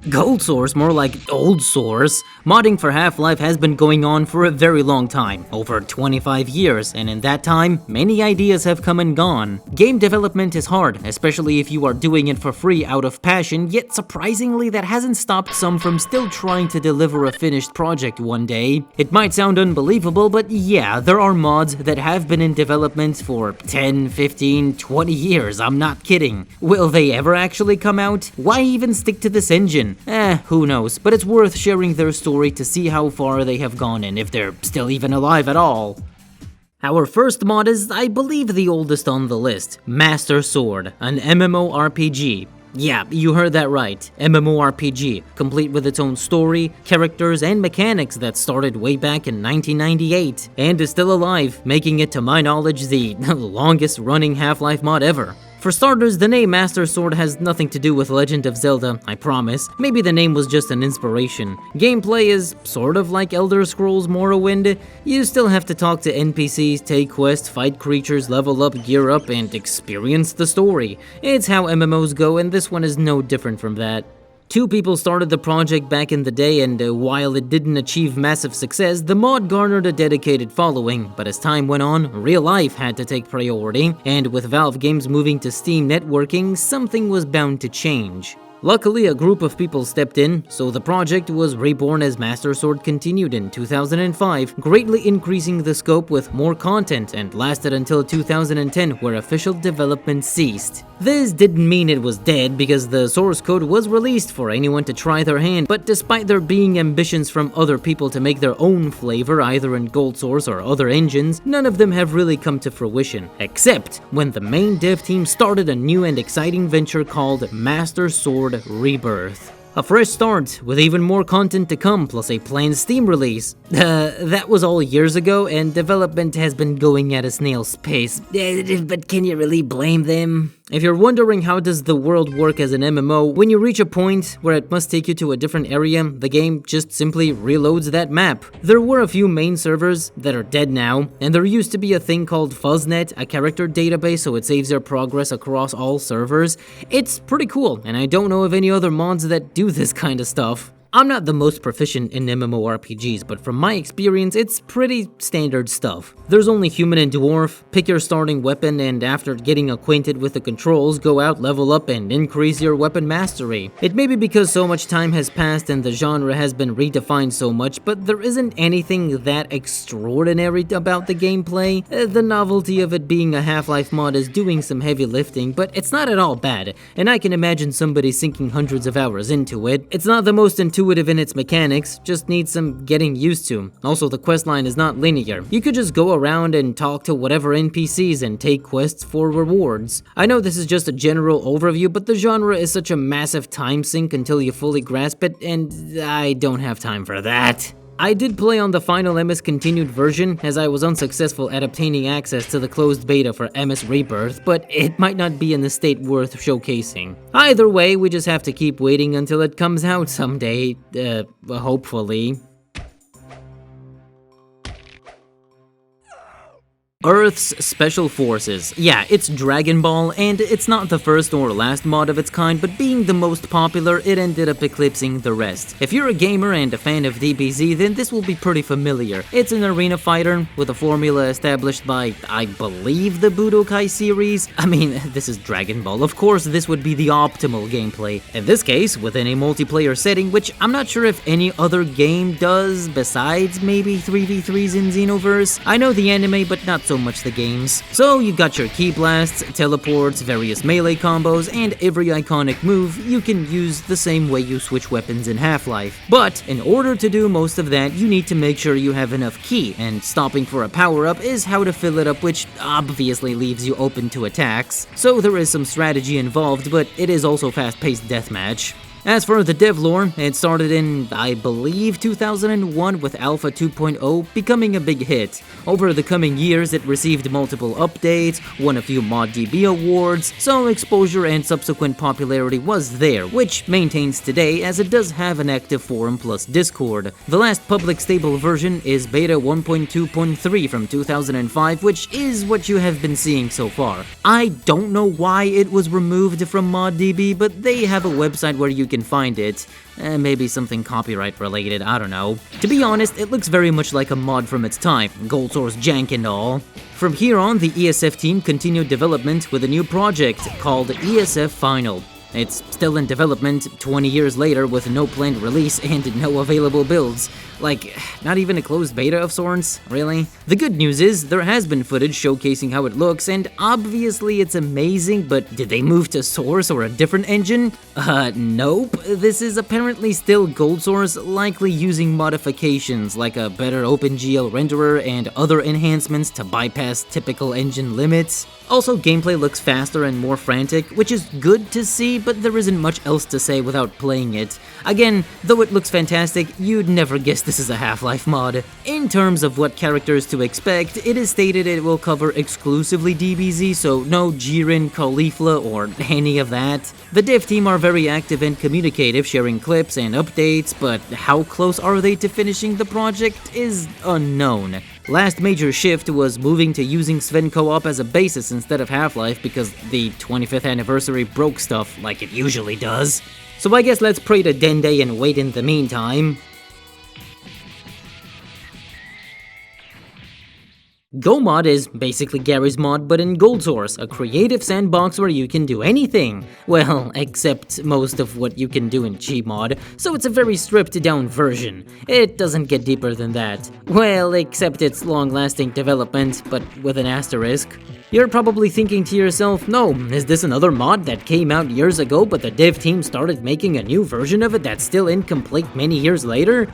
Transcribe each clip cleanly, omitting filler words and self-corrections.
Gold source, more like old source. Modding for Half-Life has been going on for a very long time, over 25 years, and in that time, many ideas have come and gone. Game development is hard, especially if you are doing it for free out of passion, yet surprisingly that hasn't stopped some from still trying to deliver a finished project one day. It might sound unbelievable, but yeah, there are mods that have been in development for 10, 15, 20 years, I'm not kidding. Will they ever actually come out? Why even stick to this engine? Who knows, but it's worth sharing their story to see how far they have gone and if they're still even alive at all. Our first mod is, I believe, the oldest on the list, Master Sword, an MMORPG. Yeah, you heard that right, MMORPG, complete with its own story, characters, and mechanics that started way back in 1998, and is still alive, making it, to my knowledge, the longest running Half-Life mod ever. For starters, the name Master Sword has nothing to do with Legend of Zelda, I promise. Maybe the name was just an inspiration. Gameplay is sort of like Elder Scrolls Morrowind. You still have to talk to NPCs, take quests, fight creatures, level up, gear up, and experience the story. It's how MMOs go, and this one is no different from that. Two people started the project back in the day, and while it didn't achieve massive success, the mod garnered a dedicated following. But as time went on, real life had to take priority, and with Valve games moving to Steam networking, something was bound to change. Luckily, a group of people stepped in, so the project was reborn as Master Sword continued in 2005, greatly increasing the scope with more content, and lasted until 2010, where official development ceased. This didn't mean it was dead, because the source code was released for anyone to try their hand, but despite there being ambitions from other people to make their own flavor, either in Gold Source or other engines, none of them have really come to fruition, except when the main dev team started a new and exciting venture called Master Sword Rebirth. A fresh start, with even more content to come, plus a planned Steam release. That was all years ago, and development has been going at a snail's pace. But can you really blame them? If you're wondering how does the world work as an MMO, when you reach a point where it must take you to a different area, the game just simply reloads that map. There were a few main servers that are dead now, and there used to be a thing called Fuzznet, a character database, so it saves your progress across all servers. It's pretty cool, and I don't know of any other mods that do this kind of stuff. I'm not the most proficient in MMORPGs, but from my experience, it's pretty standard stuff. There's only human and dwarf, pick your starting weapon, and after getting acquainted with the controls, go out, level up, and increase your weapon mastery. It may be because so much time has passed and the genre has been redefined so much, but there isn't anything that extraordinary about the gameplay. The novelty of it being a Half-Life mod is doing some heavy lifting, but it's not at all bad, and I can imagine somebody sinking hundreds of hours into it. It's not the most intuitive in its mechanics, just needs some getting used to. Also, the questline is not linear. You could just go around and talk to whatever NPCs and take quests for rewards. I know this is just a general overview, but the genre is such a massive time sink until you fully grasp it, and I don't have time for that. I did play on the final MS Continued version, as I was unsuccessful at obtaining access to the closed beta for MS Rebirth, but it might not be in the state worth showcasing. Either way, we just have to keep waiting until it comes out someday, hopefully. Earth's Special Forces. Yeah, it's Dragon Ball, and it's not the first or last mod of its kind, but being the most popular, it ended up eclipsing the rest. If you're a gamer and a fan of DBZ, then this will be pretty familiar. It's an arena fighter with a formula established by, I believe, the Budokai series. I mean, this is Dragon Ball, of course this would be the optimal gameplay. In this case, within a multiplayer setting, which I'm not sure if any other game does, besides maybe 3v3s in Xenoverse. I know the anime, but not so much the games. So you've got your key blasts, teleports, various melee combos, and every iconic move you can use the same way you switch weapons in Half-Life. But in order to do most of that, you need to make sure you have enough ki, and stopping for a power-up is how to fill it up, which obviously leaves you open to attacks. So there is some strategy involved, but it is also fast-paced deathmatch. As for the dev lore, it started in, I believe, 2001 with Alpha 2.0 becoming a big hit. Over the coming years, it received multiple updates, won a few ModDB awards, so exposure and subsequent popularity was there, which maintains today as it does have an active forum plus Discord. The last public stable version is Beta 1.2.3 from 2005, which is what you have been seeing so far. I don't know why it was removed from ModDB, but they have a website where you can can find it. Maybe something copyright related, I don't know. To be honest, it looks very much like a mod from its time, gold source jank and all. From here on, the ESF team continued development with a new project called ESF Final. It's still in development 20 years later with no planned release and no available builds. Like, not even a closed beta of sorts? Really? The good news is, there has been footage showcasing how it looks, and obviously it's amazing, but did they move to Source or a different engine? Nope. This is apparently still Gold Source, likely using modifications like a better OpenGL renderer and other enhancements to bypass typical engine limits. Also, gameplay looks faster and more frantic, which is good to see, but there isn't much else to say without playing it. Again, though it looks fantastic, you'd never guess this is a Half-Life mod. In terms of what characters to expect, it is stated it will cover exclusively DBZ, so no Jiren, Caulifla, or any of that. The dev team are very active and communicative, sharing clips and updates, but how close are they to finishing the project is unknown. Last major shift was moving to using Sven Co-op as a basis instead of Half-Life because the 25th anniversary broke stuff like it usually does. So I guess let's pray to Dende and wait in the meantime. GoMod is basically Gary's Mod, but in Gold Source, a creative sandbox where you can do anything. Well, except most of what you can do in Gmod, so it's a very stripped down version. It doesn't get deeper than that. Well, except its long-lasting development, but with an asterisk. You're probably thinking to yourself, no, is this another mod that came out years ago but the dev team started making a new version of it that's still incomplete many years later?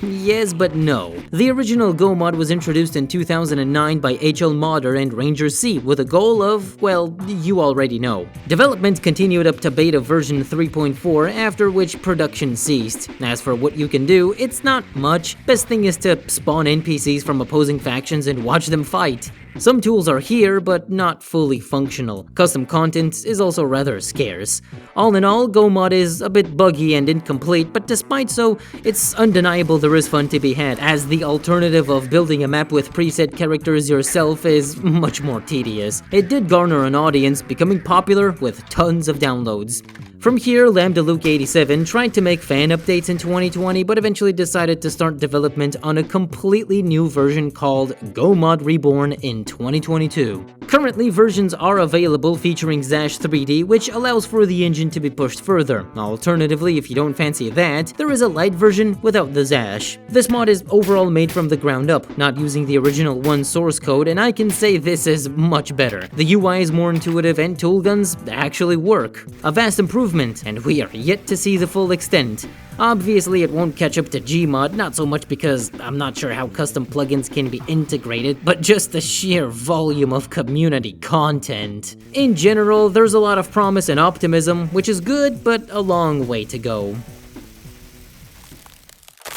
Yes but no. The original Go mod was introduced in 2009 by HL Modder and Ranger C with a goal of, well, you already know. Development continued up to beta version 3.4, after which production ceased. As for what you can do, it's not much. Best thing is to spawn NPCs from opposing factions and watch them fight. Some tools are here, but not fully functional. Custom content is also rather scarce. All in all, GoMod is a bit buggy and incomplete, but despite so, it's undeniable there is fun to be had, as the alternative of building a map with preset characters yourself is much more tedious. It did garner an audience, becoming popular with tons of downloads. From here, Lambda Luke 87 tried to make fan updates in 2020, but eventually decided to start development on a completely new version called GoMod Reborn in 2022. Currently, versions are available featuring Zash 3D, which allows for the engine to be pushed further. Alternatively, if you don't fancy that, there is a light version without the Zash. This mod is overall made from the ground up, not using the original 1 source code, and I can say this is much better. The UI is more intuitive and toolguns actually work. A vast improvement, and we are yet to see the full extent. Obviously, it won't catch up to Gmod, not so much because I'm not sure how custom plugins can be integrated, but just the sheer volume of community content. In general, there's a lot of promise and optimism, which is good, but a long way to go.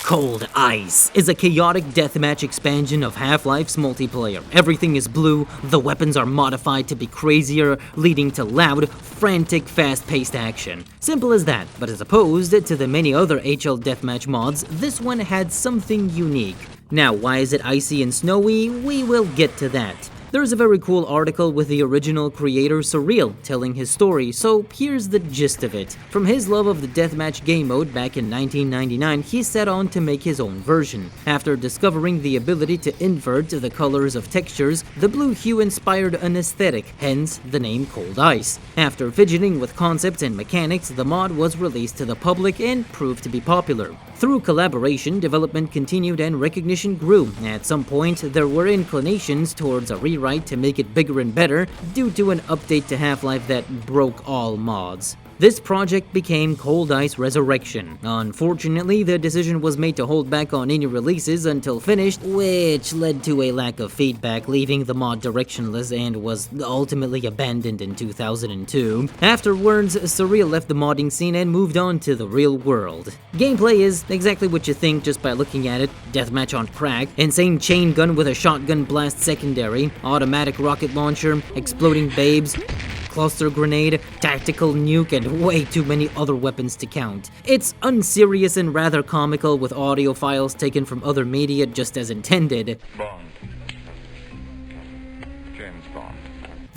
Cold Ice is a chaotic deathmatch expansion of Half-Life's multiplayer. Everything is blue, the weapons are modified to be crazier, leading to loud, frantic, fast-paced action. Simple as that, but as opposed to the many other HL deathmatch mods, this one had something unique. Now, why is it icy and snowy? We will get to that. There's a very cool article with the original creator Surreal telling his story, so here's the gist of it. From his love of the deathmatch game mode back in 1999, he set on to make his own version. After discovering the ability to invert the colors of textures, the blue hue inspired an aesthetic, hence the name Cold Ice. After fidgeting with concepts and mechanics, the mod was released to the public and proved to be popular. Through collaboration, development continued and recognition grew. At some point, there were inclinations towards a rewrite to make it bigger and better due to an update to Half-Life that broke all mods. This project became Cold Ice Resurrection. Unfortunately, the decision was made to hold back on any releases until finished, which led to a lack of feedback, leaving the mod directionless and was ultimately abandoned in 2002. Afterwards, Surreal left the modding scene and moved on to the real world. Gameplay is exactly what you think just by looking at it. Deathmatch on crack, insane chain gun with a shotgun blast secondary, automatic rocket launcher, exploding babes, cluster grenade, tactical nuke, and way too many other weapons to count. It's unserious and rather comical with audio files taken from other media just as intended. Bond. James Bond.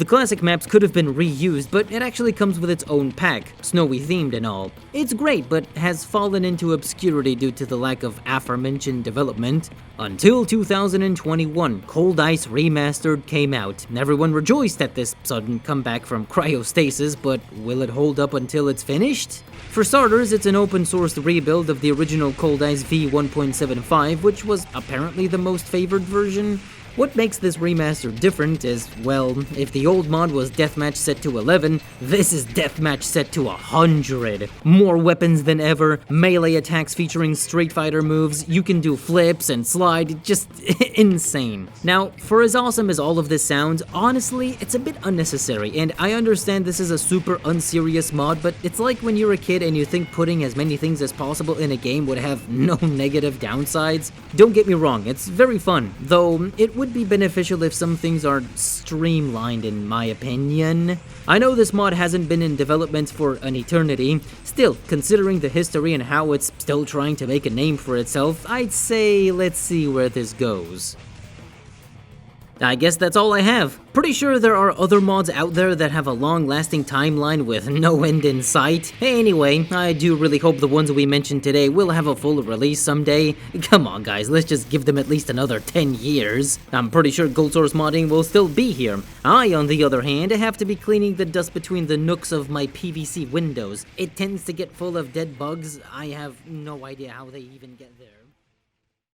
The classic maps could have been reused, but it actually comes with its own pack, snowy themed and all. It's great, but has fallen into obscurity due to the lack of aforementioned development. Until 2021, Cold Ice Remastered came out. Everyone rejoiced at this sudden comeback from cryostasis, but will it hold up until it's finished? For starters, it's an open-source rebuild of the original Cold Ice v1.75, which was apparently the most favored version. What makes this remaster different is, well, if the old mod was deathmatch set to 11, this is deathmatch set to 100. More weapons than ever, melee attacks featuring Street Fighter moves, you can do flips and slide, just insane. Now, for as awesome as all of this sounds, honestly, it's a bit unnecessary, and I understand this is a super unserious mod, but it's like when you're a kid and you think putting as many things as possible in a game would have no negative downsides. Don't get me wrong, it's very fun, though it would be beneficial if some things are streamlined in my opinion. I know this mod hasn't been in development for an eternity, still, considering the history and how it's still trying to make a name for itself, I'd say let's see where this goes. I guess that's all I have. Pretty sure there are other mods out there that have a long-lasting timeline with no end in sight. Anyway, I do really hope the ones we mentioned today will have a full release someday. Come on guys, let's just give them at least another 10 years. I'm pretty sure Gold Source modding will still be here. I, on the other hand, have to be cleaning the dust between the nooks of my PVC windows. It tends to get full of dead bugs. I have no idea how they even get there.